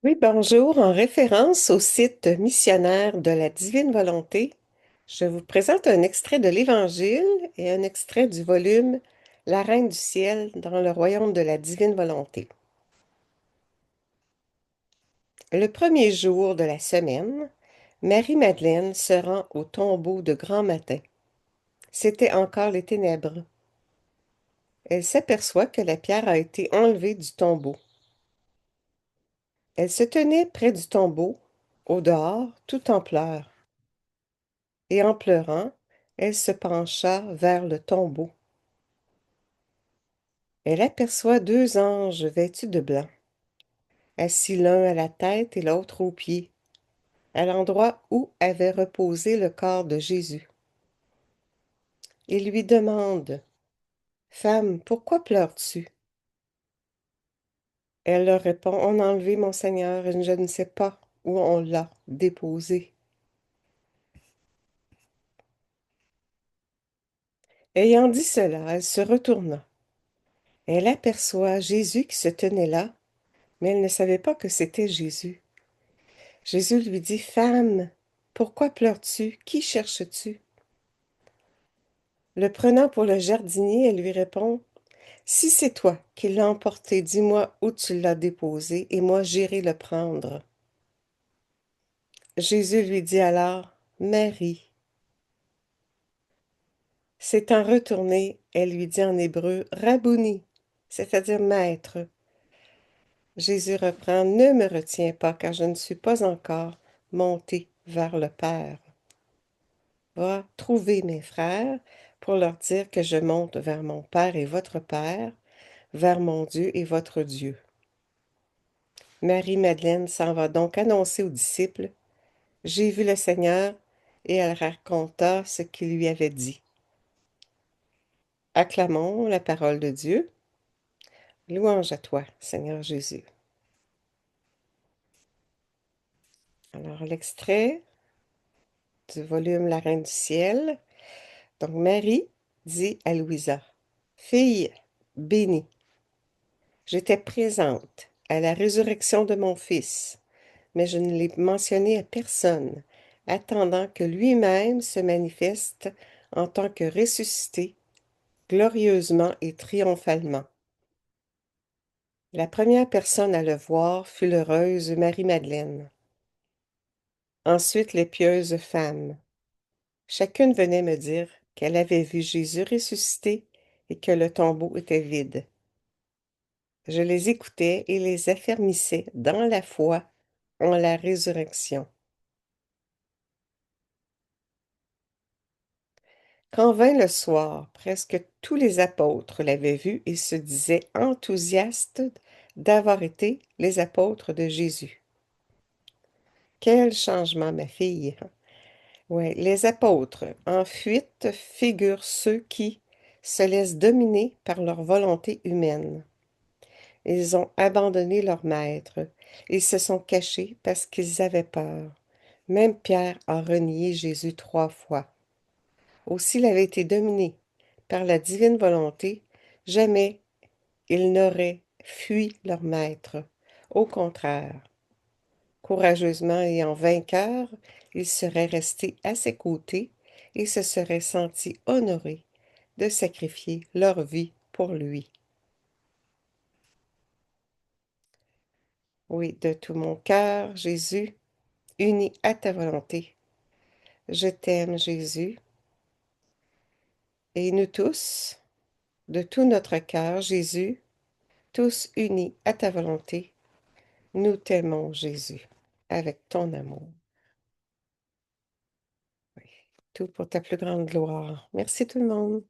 Oui, bonjour. En référence au site missionnaire de la Divine Volonté, je vous présente un extrait de l'Évangile et un extrait du volume La Reine du Ciel dans le royaume de la Divine Volonté. Le premier jour de la semaine, Marie-Madeleine se rend au tombeau de grand matin. C'étaient encore les ténèbres. Elle s'aperçoit que la pierre a été enlevée du tombeau. Elle se tenait près du tombeau, au dehors, tout en pleurs. Et en pleurant, elle se pencha vers le tombeau. Elle aperçoit deux anges vêtus de blanc, assis l'un à la tête et l'autre aux pieds, à l'endroit où avait reposé le corps de Jésus. Ils lui demandent, Femme, pourquoi pleures-tu? Elle leur répond, On a enlevé mon Seigneur et je ne sais pas où on l'a déposé. Ayant dit cela, elle se retourna. Elle aperçoit Jésus qui se tenait là, mais elle ne savait pas que c'était Jésus. Jésus lui dit, Femme, pourquoi pleures-tu? Qui cherches-tu? Le prenant pour le jardinier, elle lui répond, Si c'est toi qui l'as emporté, dis-moi où tu l'as déposé, et moi j'irai le prendre. Jésus lui dit alors, Marie. S'étant retournée, elle lui dit en hébreu, Rabouni, c'est-à-dire maître. Jésus reprend, Ne me retiens pas, car je ne suis pas encore monté vers le Père. Va trouver mes frères pour leur dire que je monte vers mon Père et votre Père, vers mon Dieu et votre Dieu. Marie-Madeleine s'en va donc annoncer aux disciples, J'ai vu le Seigneur, et elle raconta ce qu'il lui avait dit. Acclamons la parole de Dieu. Louange à toi, Seigneur Jésus. Alors, l'extrait du volume La Reine du Ciel. Donc, Marie dit à Louisa, Fille bénie, j'étais présente à la résurrection de mon fils, mais je ne l'ai mentionné à personne, attendant que lui-même se manifeste en tant que ressuscité, glorieusement et triomphalement. La première personne à le voir fut l'heureuse Marie-Madeleine. Ensuite, les pieuses femmes. Chacune venait me dire qu'elle avait vu Jésus ressuscité et que le tombeau était vide. Je les écoutais et les affermissais dans la foi en la résurrection. Quand vint le soir, presque tous les apôtres l'avaient vu et se disaient enthousiastes d'avoir été les apôtres de Jésus. Quel changement, ma fille! Ouais, les apôtres en fuite figurent ceux qui se laissent dominer par leur volonté humaine. Ils ont abandonné leur maître. Ils se sont cachés parce qu'ils avaient peur. Même Pierre a renié Jésus 3 fois. Aussi il avait été dominé par la divine volonté, jamais ils n'auraient fui leur maître. Au contraire, courageusement et en vainqueurs, ils seraient restés à ses côtés et se seraient sentis honorés de sacrifier leur vie pour lui. Oui, de tout mon cœur, Jésus, uni à ta volonté. Je t'aime, Jésus, et nous tous, de tout notre cœur, Jésus, tous unis à ta volonté, nous t'aimons, Jésus, avec ton amour. Oui. Tout pour ta plus grande gloire. Merci tout le monde.